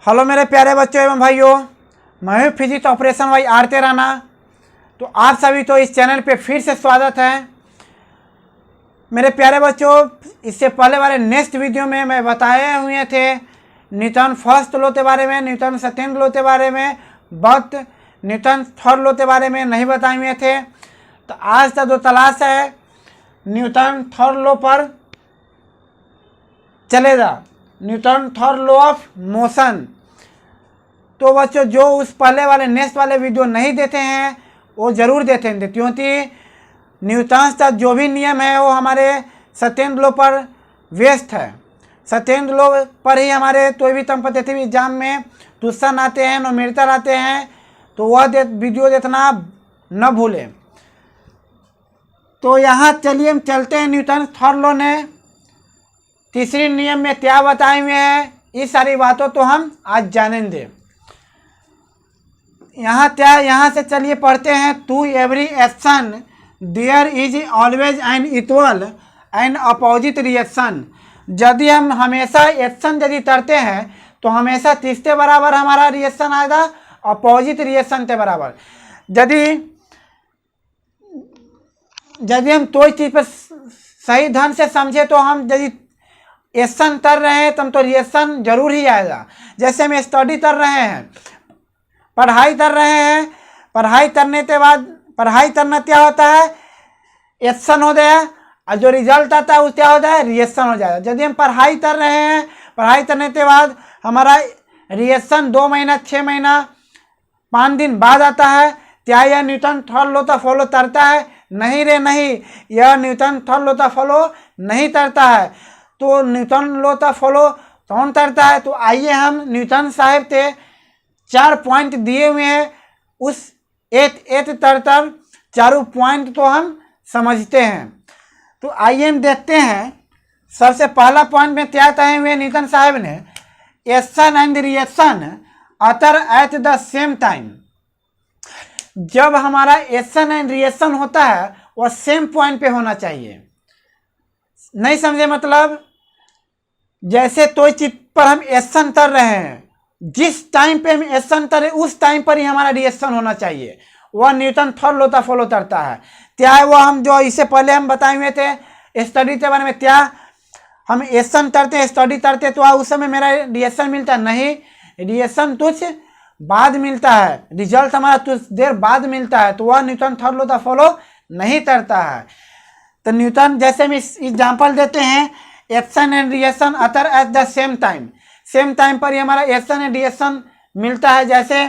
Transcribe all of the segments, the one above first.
Hello मेरे प्यारे बच्चों एवं भाइयों, मैं हूँ फिजिक्स ऑपरेशन भाई आरते राणा। तो आप सभी तो इस चैनल पे फिर से स्वागत है। मेरे प्यारे बच्चों, इससे पहले वाले नेक्स्ट वीडियो में मैं बताए हुए थे न्यूटन फर्स्ट लॉ के बारे में, न्यूटन सेकेंड लॉ के बारे में, बट न्यूटन थर्ड लॉ के बारे में नहीं बताए हुए थे। तो आज का जो तलाश है न्यूटन थर्ड लॉ पर चलेगा, Newton third law of motion. तो बच्चों जो उस पहले वाले नेक्स्ट वाले वीडियो नहीं देते हैं वो ज़रूर देते हैं, क्योंकि न्यूटन का जो भी नियम है वो हमारे सेकेंड लॉ पर बेस्ड है। सेकेंड लॉ पर ही हमारे कोई भी कॉम्पिटिटिव एग्जाम में क्वेश्चन आते हैं, न्यूमेरिकल आते हैं, तो वह वीडियो देखना न भूलें। तो यहाँ चलिए हम चलते हैं। न्यूटन थर्ड लॉ ने तीसरी नियम में क्या बताए हुए हैं, इस सारी बातों तो हम आज जानेंगे। यहाँ से चलिए पढ़ते हैं। To every action there is always an equal and opposite reaction. यदि हम हमेशा एक्शन यदि करते हैं तो हमेशा किसके बराबर हमारा रिएक्शन आएगा, अपोजिट रिएक्शन के बराबर। यदि हम कोई चीज़ पर सही ढंग से समझे तो हम यदि एक्शन कर रहे हैं तो हम तो रिएक्शन जरूर ही आएगा। जैसे हम स्टडी कर रहे हैं, पढ़ाई कर रहे हैं, पढ़ाई करने के बाद पढ़ाई करना क्या होता है, एक्शन हो गया, और जो रिजल्ट आता है वो क्या होता है, रिएक्शन हो जाएगा। यदि हम पढ़ाई कर रहे हैं, पढ़ाई करने के बाद हमारा रिएक्शन 2 महीना, 6 महीना, 5 दिन बाद आता है, क्या यह न्यूटन थर्ड लॉ का फॉलो करता है? नहीं रे नहीं, यह न्यूटन थर्ड लॉ का फॉलो नहीं करता है। तो न्यूटन लॉ का फॉलो कौन करता है? तो आइए हम न्यूटन साहब के 4 पॉइंट दिए हुए हैं, उस एक तरतर चारों पॉइंट को हम समझते हैं। तो आइए हम देखते हैं। सबसे पहला पॉइंट में क्या कहे हुए न्यूटन साहब ने, action and reaction occur at the same time. जब हमारा एक्शन एंड रिएक्शन होता है वह सेम पॉइंट पे होना चाहिए। नहीं समझे मतलब, जैसे कोई चीज पर हम एक्शन कर रहे हैं, जिस टाइम पे हम एक्शन करें उस टाइम पर ही हमारा रिएक्शन होना चाहिए। वह न्यूटन थर्ड लॉ का फॉलो करता है। क्या है वो, हम जो इससे पहले हम बताए हुए थे स्टडी के बारे में, क्या हम एक्शन करते हैं, स्टडी करते तो उस समय मेरा रिएक्शन मिलता है? नहीं, रिएक्शन कुछ बाद मिलता है, रिजल्ट हमारा कुछ देर बाद मिलता है। तो वह न्यूटन थर्ड लॉ का फॉलो नहीं करता है। तो न्यूटन, जैसे हम एग्जाम्पल देते हैं, action and reaction occur at the same time, same time पर ही हमारा एक्शन एंड रिएक्शन मिलता है। जैसे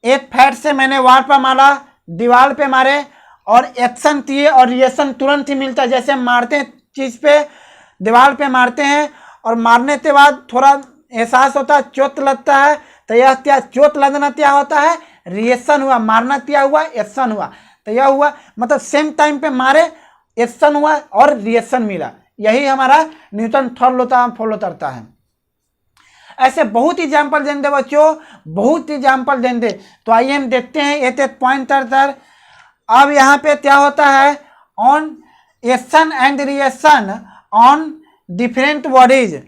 एक फैट से मैंने वार पर मारा, दीवार पे मारे और एक्शन किए और रिएक्शन तुरंत ही मिलता है। जैसे हम मारते हैं चीज़ पे, दीवार पे मारते हैं और मारने के बाद थोड़ा एहसास होता है, चोट लगता है, तो यह क्या, चोट लगना क्या होता है, रिएक्शन हुआ। मारना क्या हुआ, एक्शन हुआ। तो यह हुआ, मतलब सेम टाइम पे मारे, एक्शन हुआ और रिएक्शन मिला। यही हमारा न्यूटन थर्ड लॉ का फॉलो करता है। ऐसे बहुत एग्जाम्पल देंगे बच्चों, बहुत एग्जाम्पल देंगे। तो आइए हम देखते हैं एक पॉइंट तर। अब यहाँ पे क्या होता है, on action and reaction on different bodies.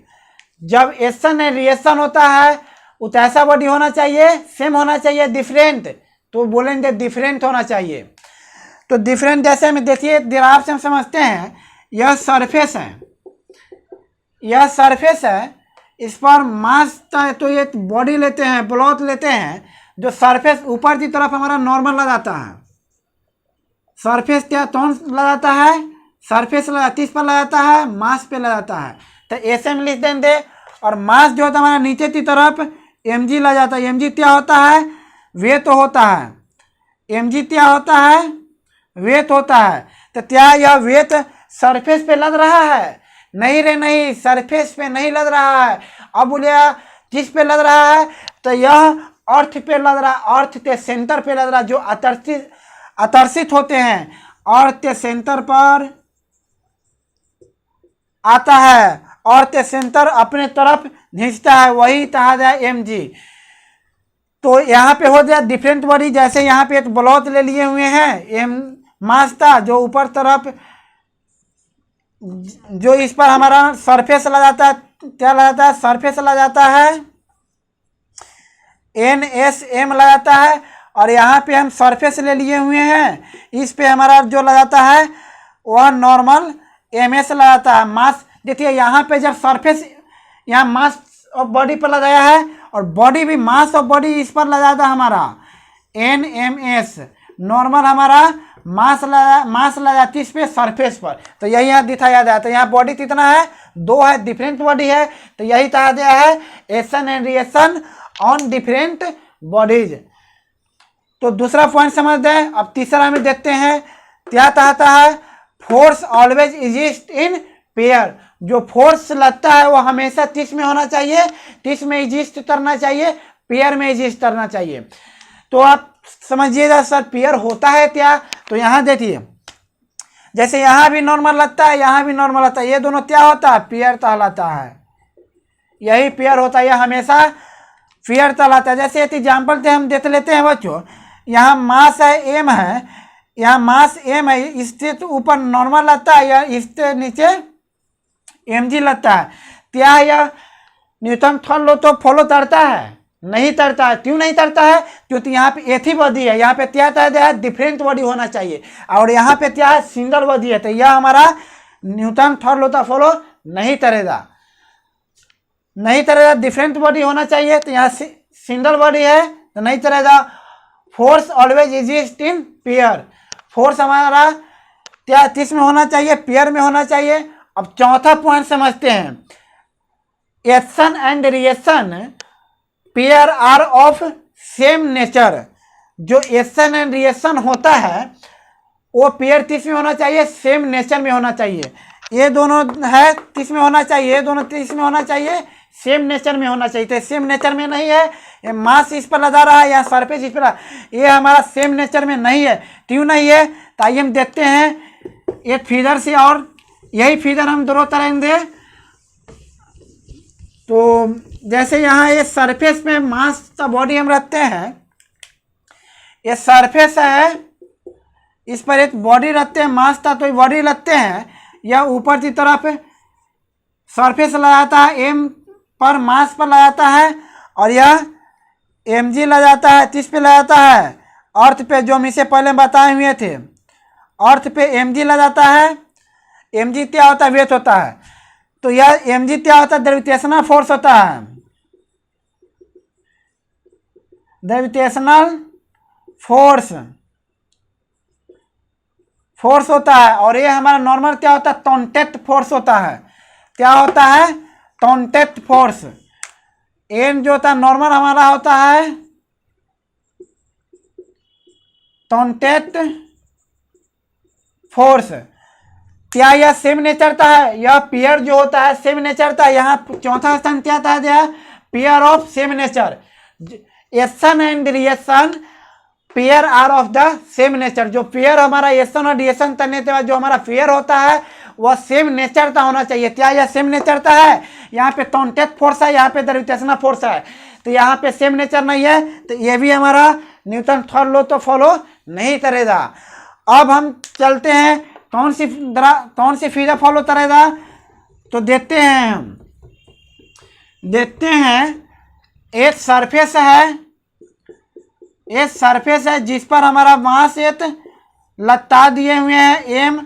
जब एक्शन एंड रिएक्शन होता है वो कैसा बॉडी होना चाहिए, सेम होना चाहिए, डिफरेंट? तो बोलेंगे डिफरेंट होना चाहिए। तो डिफरेंट जैसे में देखिए, ग्राफ से हम समझते हैं, यह सरफेस है, यह सरफेस है, इस पर मास तो ये बॉडी लेते हैं, ब्लॉक लेते हैं, जो सरफेस ऊपर की तरफ हमारा नॉर्मल लगाता है। सरफेस क्या कौन लगाता है, सरफेस लगाता, इस पर लगाता है, मास पे लगाता है। तो ऐसे में लिख देंगे। और मास जो होता है हमारा नीचे की तरफ mg लग जाता है। mg क्या होता है, वेट होता है। mg क्या होता है, वेट होता है। तो क्या यह वेट सरफेस पे लग रहा है? नहीं रे नहीं, सरफेस पे नहीं लग रहा है। अब बोलिए किस पे लग रहा है? तो यह अर्थ पे लग रहा है, अर्थ के सेंटर पे लग रहा है। जो आकर्षित होते हैं अर्थ के सेंटर पर आता है, अर्थ के सेंटर अपने तरफ खींचता है, वही कहा जाए mg। तो यहाँ पे हो जाए डिफरेंट बॉडी। जैसे यहाँ पे एक ब्लॉक ले लिए हुए हैं, एम मास था, जो ऊपर तरफ, जो इस पर हमारा सरफेस लगाता है, क्या लगाता है, सरफेस लगाता है। NSM लगाता है, और यहाँ पे हम सरफेस ले लिए हुए हैं, इस पे हमारा जो लगाता है वह नॉर्मल MS लगाता है। मास देखिए यहाँ पे जब सरफेस यहाँ मास ऑफ बॉडी पर लगाया है, और बॉडी भी मास ऑफ बॉडी इस पर लगाता है हमारा NMS। नॉर्मल हमारा मास लगाती इस पे सरफेस पर, तो यही यहाँ दिखाया जाता है। तो यहाँ बॉडी कितना है, 2 है, डिफरेंट बॉडी है, तो यही कहा गया है action and reaction on different bodies. तो दूसरा पॉइंट समझते हैं। अब तीसरा में देखते हैं क्या कहता है, force always exist in pair. जो फोर्स लगता है वो हमेशा किस में होना चाहिए, किस में एग्जिस्ट करना चाहिए, पेयर में एग्जिस्ट करना चाहिए। तो आप समझिएगा सर पेयर होता है क्या, तो यहाँ देखिए जैसे यहाँ भी नॉर्मल लगता है, यहाँ भी नॉर्मल लगता है, ये दोनों क्या होता है, पेयर कहलाता है। यही पेयर होता है, यह हमेशा पेयर कहलाता है। जैसे एक एग्जाम्पल से हम देख लेते हैं बच्चों, यहाँ मास है M है, यहाँ मास M है, इससे तो ऊपर नॉर्मल लगता है या इससे नीचे mg लगता है। क्या यह न्यूटन थर्ड लॉ तो फॉलो करता है, नहीं करता है। क्यों नहीं करता है, क्योंकि यहाँ पे एक ही बॉडी है, यहाँ पे क्या है डिफरेंट बॉडी होना चाहिए, और यहाँ पे क्या है सिंगल बॉडी है, तो यह हमारा न्यूटन थर्ड लॉ तो फॉलो नहीं करेगा, नहीं करेगा। डिफरेंट बॉडी होना चाहिए, तो यहाँ सिंगल बॉडी है तो नहीं करेगा। Force always exist in pair. Force हमारा क्या किस में होना चाहिए, पेयर में होना चाहिए। अब चौथा पॉइंट समझते हैं, action and reaction pair are of same nature. जो एक्शन एंड रिएक्शन होता है वो पेयर किस में होना चाहिए, सेम नेचर में होना चाहिए। ये दोनों है किस में होना चाहिए, ये दोनों किस में होना चाहिए, सेम नेचर में होना चाहिए। तो सेम नेचर में नहीं है, ये मास इस पर लगा रहा है या सरफेस इस पर, ये हमारा सेम नेचर में नहीं है। क्यों नहीं है, तो आइए हम देखते हैं एक फिगर से, और यही फिगर हम दोनों करेंगे। तो जैसे यहाँ ये सरफेस में मास का बॉडी हम रखते हैं, ये सरफेस है, इस पर एक बॉडी रखते हैं, मास का तो बॉडी रखते हैं, या ऊपर की तरफ सरफेस लगाता है, M पर मास पर लगाता है, और यह mg लगाता है, किस पे लगाता है, अर्थ पे, जो हम इसे पहले बताए हुए थे, अर्थ पे mg लगाता है। mg क्या होता है, वेट होता है, तो यह mg क्या होता है, ग्रेविटेशनल फोर्स होता है, ग्रेविटेशनल फोर्स होता है। और ये हमारा नॉर्मल क्या होता है, कॉन्टैक्ट फोर्स होता है। क्या होता है, कॉन्टैक्ट फोर्स। एन जो होता है नॉर्मल हमारा होता है कॉन्टैक्ट फोर्स। क्या यह सेम नेचर का है, यह पेयर जो होता है सेम नेचर का। यहाँ चौथा स्थान क्या था, pair of same nature. Action and reaction pair are of the same nature. जो पेयर हमारा एक्शन और रिएक्शन करने के बाद जो हमारा पेयर होता है वह सेम नेचर का होना चाहिए। क्या यह सेम नेचर का है, यहाँ पे कॉन्टैक्ट फोर्स है, यहाँ पे ग्रेविटेशनल फोर्स है, तो यहाँ पे सेम नेचर नहीं है, तो ये भी हमारा न्यूटन थर्ड लॉ तो फॉलो नहीं करेगा। अब हम चलते हैं कौन सी फिगर फॉलो करेगा, तो देखते हैं एक सरफेस है, जिस पर हमारा मास एक लता दिए हुए हैं M।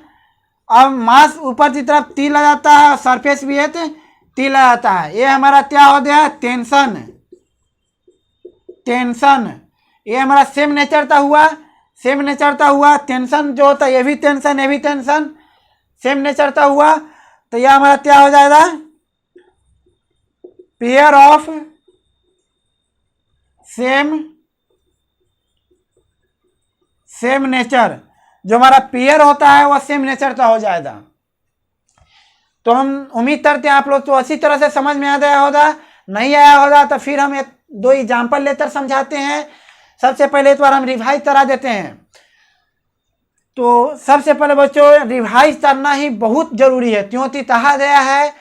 अब मास ऊपर की तरफ T लगाता है और सरफेस भी एक T लगाता है। ये हमारा क्या हो गया, टेंशन। ये हमारा सेम नेचर का हुआ, टेंशन जो होता है ये भी टेंशन, सेम नेचर का हुआ। तो यह हमारा क्या हो जाएगा, पेयर ऑफ सेम नेचर। जो हमारा पेयर होता है वह सेम नेचर का हो जाएगा। तो हम उम्मीद करते हैं आप लोग तो अच्छी तरह से समझ में आ गया होगा। नहीं आया होगा तो फिर हम 1-2 एग्जाम्पल लेकर समझाते हैं। सबसे पहले एक बार हम रिवाइज करा देते हैं। तो सबसे पहले बच्चों रिवाइज करना ही बहुत जरूरी है, क्योंकि कहा गया है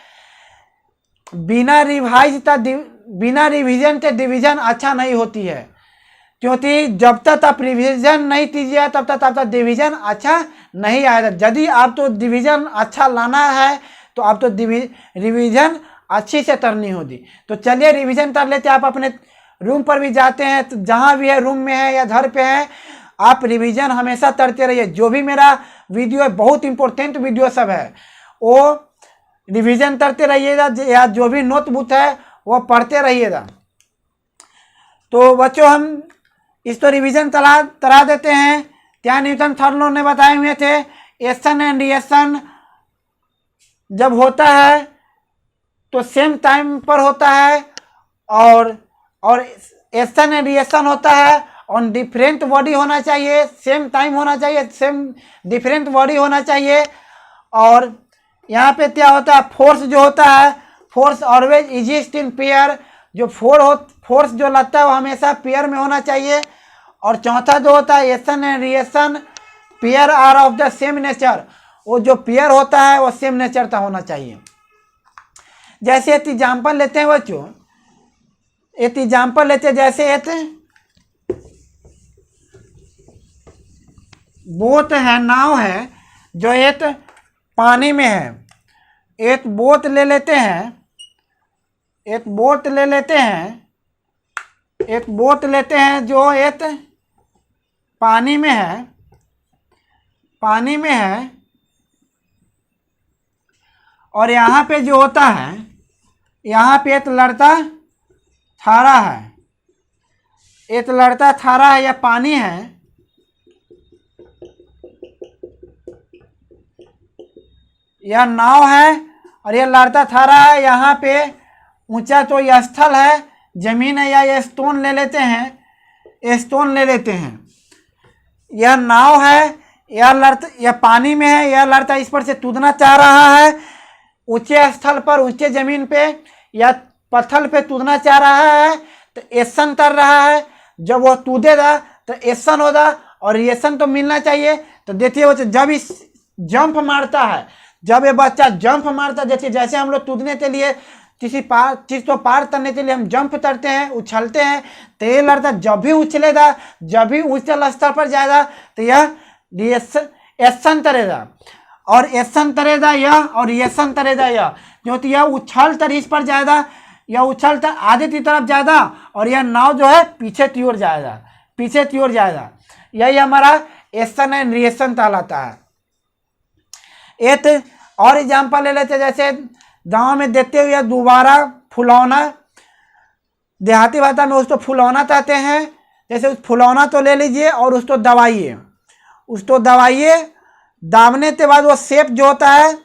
बिना रिवीजन के डिवीजन अच्छा नहीं होती है। क्योंकि जब तक आप रिवीजन नहीं कीजिए तब तक आपका डिवीजन अच्छा नहीं आएगा। यदि आप तो डिवीजन अच्छा लाना है तो आप तो रिवीजन अच्छी से करनी होगी। तो चलिए रिवीजन कर लेते हैं। आप अपने रूम पर भी जाते हैं तो जहाँ भी है, रूम में है या घर पे है, आप रिवीजन हमेशा करते रहिए। जो भी मेरा वीडियो है, बहुत इंपॉर्टेंट वीडियो सब है, वो रिवीजन करते रहिएगा, या जो भी नोटबुक है वो पढ़ते रहिएगा। तो बच्चों हम इस तो रिवीजन करा देते हैं। क्या न्यूटन थर्ड लॉ ने बताए हुए थे, एक्शन एंड रिएक्शन जब होता है तो सेम टाइम पर होता है, और एक्शन एंड रिएक्शन होता है ऑन डिफरेंट बॉडी होना चाहिए, सेम टाइम होना चाहिए, सेम डिफरेंट बॉडी होना चाहिए। और यहाँ पे क्या होता है, फोर्स जो होता है, force always exist in pair, जो फोर्स जो लगता है वो हमेशा पेयर में होना चाहिए। और चौथा जो होता है action and reaction, pair are of the same nature, वो जो पेयर होता है वो सेम नेचर का होना चाहिए। जैसे एक एग्जाम्पल लेते हैं बच्चों, एक एग्जाम्पल लेते हैं, जैसे एक बोट है, नाव है, जो एक पानी में है। एक बोट ले लेते हैं, एक बोट ले लेते हैं, एक बोट लेते हैं जो एक पानी में है, पानी में है। और यहाँ पे जो होता है, यहाँ पे एक लड़का खड़ा है, एक लड़का खड़ा है, या पानी है, यह नाव है और यह लड़का खड़ा है। यहाँ पे ऊंचा तो यह स्थल है, जमीन है, या ये स्टोन ले लेते हैं, स्टोन ले लेते हैं। यह नाव है, यह लड़का, यह पानी में है, यह लड़का इस पर से कूदना चाह रहा है, ऊंचे स्थल पर, ऊंचे जमीन पे या पत्थर पे कूदना चाह रहा है, तो एक्शन कर रहा है। जब वो कूदेगा तो एक्शन होगा, और रिएक्शन तो मिलना चाहिए। तो देखिए वो जब इस जंप मारता है, जब ये बच्चा जंप मारता है, देखिए जैसे हम लोग कूदने के लिए किसी चीज को पार करने के लिए हम जंप करते हैं, उछलते हैं, तो ये लड़का जब भी उछलेगा, जब भी ऊंचे स्तर पर जाएगा, तो यह एक्शन करेगा, और एक्शन करेगा यह, और रिएक्शन करेगा यह। क्योंकि यह उछल कर इस पर जाएगा, यह उछल कर आगे की तरफ जाएगा, और यह नाव जो है पीछे की ओर जाएगा, पीछे की ओर जाएगा। यही हमारा एक्शन एंड रिएक्शन कहलाता है। एक और एग्जाम्पल ले लेते हैं, जैसे गांव में देखते हुए दोबारा फुलौना, देहाती भाषा में उसको फुलौना कहते हैं। जैसे उस फुलौना तो ले लीजिए और उसको दबाइए, उसको दबाइए, दाबने के बाद वो शेप जो होता है,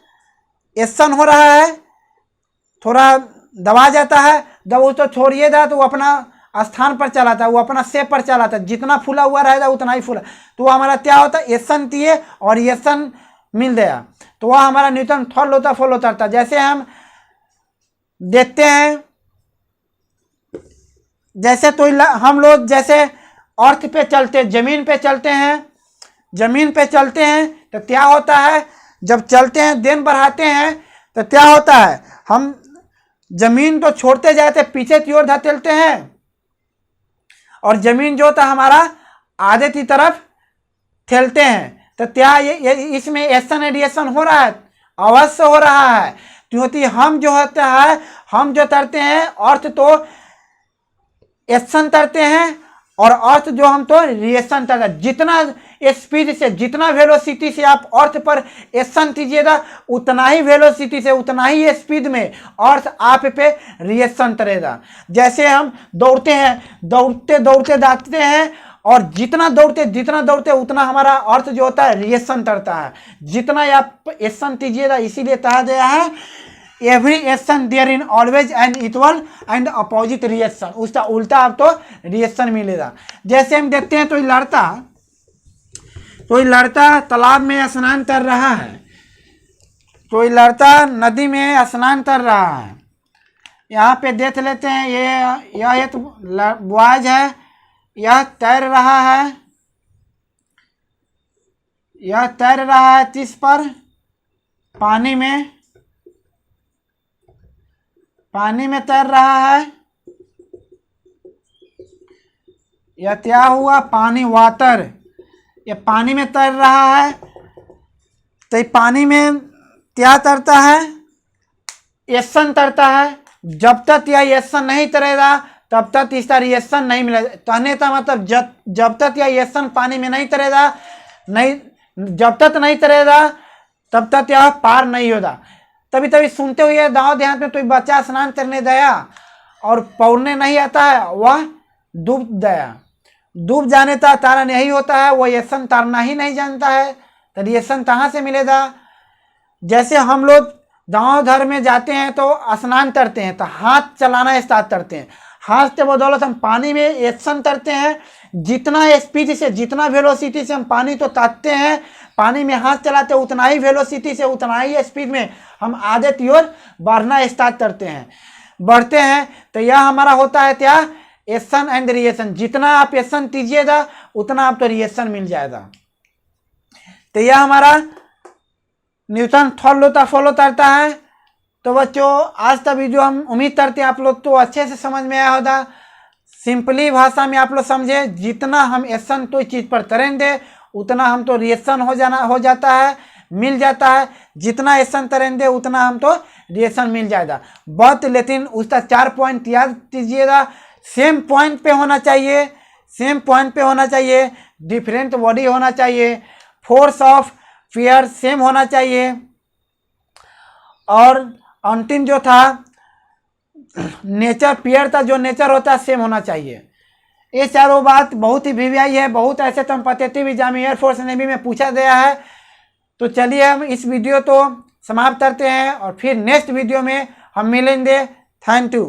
एक्शन हो रहा है, थोड़ा दबा जाता है। जब उसको छोड़िएगा तो वो अपना स्थान पर चलाता है, वो अपना शेप पर चलाता है, जितना फूला हुआ रहेगा उतना ही फूला। तो वो हमारा क्या होता है, एक्शन किए और रिएक्शन मिल गया, तो वह हमारा न्यूटन थर्ड लॉ फॉलो करता है। जैसे हम देखते हैं, जैसे तो हम लोग जैसे अर्थ पे चलते, जमीन पे चलते हैं, जमीन पे चलते हैं, तो क्या होता है, जब चलते हैं, दिन बढ़ाते हैं, तो क्या होता है, हम जमीन को छोड़ते जाते, पीछे की ओर धकेलते हैं, और जमीन जो होता है हमारा आगे की तरफ ठेलते हैं। तो क्या ये इसमें एक्शन एंड रिएक्शन हो रहा है? अवश्य हो रहा है, क्योंकि हम जो होता है, हम जो करते हैं अर्थ तो एक्शन करते हैं, और अर्थ जो हम तो रिएक्शन करते हैं। जितना स्पीड से, जितना वेलोसिटी से आप अर्थ पर एक्शन कीजिएगा, उतना ही वेलोसिटी से, उतना ही स्पीड में अर्थ आप पे रिएक्शन करेगा। जैसे हम दौड़ते हैं, दौड़ते दौड़ते जाते हैं, और जितना दौड़ते उतना हमारा अर्थ जो होता है रिएक्शन करता है। जितना आप एक्शन कीजिएगा, इसीलिए कहा गया है every action there in always and equal and opposite reaction, उसका उल्टा आपको रिएक्शन मिलेगा। जैसे हम देखते हैं, कोई लड़का तालाब में स्नान कर रहा है, कोई लड़का नदी में स्नान कर रहा है। यहाँ पे देख लेते हैं, यह एक बॉयज है, यह तैर रहा है, यह तैर रहा है किस पर, पानी में, पानी में तैर रहा है। यह क्या हुआ, पानी, वाटर, यह पानी में तैर रहा है। तो पानी में क्या तैरता है, एक्शन करता है। जब तक यह एक्शन नहीं करेगा तब तक इसका रिएक्शन नहीं मिलेगा। कहने का मतलब जब तक यह रिएक्शन पानी में नहीं तैरेगा, जब तक नहीं तैरेगा तब तक यह पार नहीं होगा। तभी तभी सुनते हुए गाँव देहात में कोई बच्चा स्नान करने गया और पौड़ने नहीं आता है, वह डूब गया। डूब जाने का कारण यही होता है, वो रिएक्शन तैरना ही नहीं जानता है। तो रिएक्शन कहाँ से मिलेगा? जैसे हम लोग गाँव घर में जाते हैं तो स्नान करते हैं तो हाथ चलाना स्टार्ट करते हैं, हाथ के बदौलत हम पानी में एक्शन करते हैं। जितना स्पीड से, जितना वेलोसिटी से हम पानी तो ताकते हैं, पानी में हाथ चलाते हैं, उतना ही वेलोसिटी से, उतना ही स्पीड में हम आगे की ओर बढ़ना स्टार्ट करते हैं, बढ़ते हैं। तो यह हमारा होता है क्या? Action and reaction. जितना आप एक्शन कीजिएगा उतना आपको रिएक्शन मिल जाएगा। तो यह हमारा न्यूटन थर्ड लॉ का फॉलो करता है। तो बच्चों आज का वीडियो हम उम्मीद करते हैं आप लोग तो अच्छे से समझ में आया होगा। सिंपली भाषा में आप लोग समझे, जितना हम एक्शन कोई चीज़ पर करेंगे उतना हम तो रिएक्शन हो जाता है, मिल जाता है। जितना एक्शन करेंगे उतना हम तो रिएक्शन मिल जाएगा। बहुत लेकिन उसका 4 पॉइंट याद कीजिएगा। सेम पॉइंट पे होना चाहिए, सेम पॉइंट पे होना चाहिए, डिफरेंट बॉडी होना चाहिए, फोर्स ऑफ फेयर सेम होना चाहिए, और अंतिम जो था नेचर, पेयर का जो नेचर होता है सेम होना चाहिए। ये चारों बात बहुत ही वीवीआई है, बहुत ऐसे कॉम्पिटिटिव एग्जाम एयरफोर्स नेवी में पूछा गया है। तो चलिए हम इस वीडियो को समाप्त करते हैं और फिर नेक्स्ट वीडियो में हम मिलेंगे। Thank you.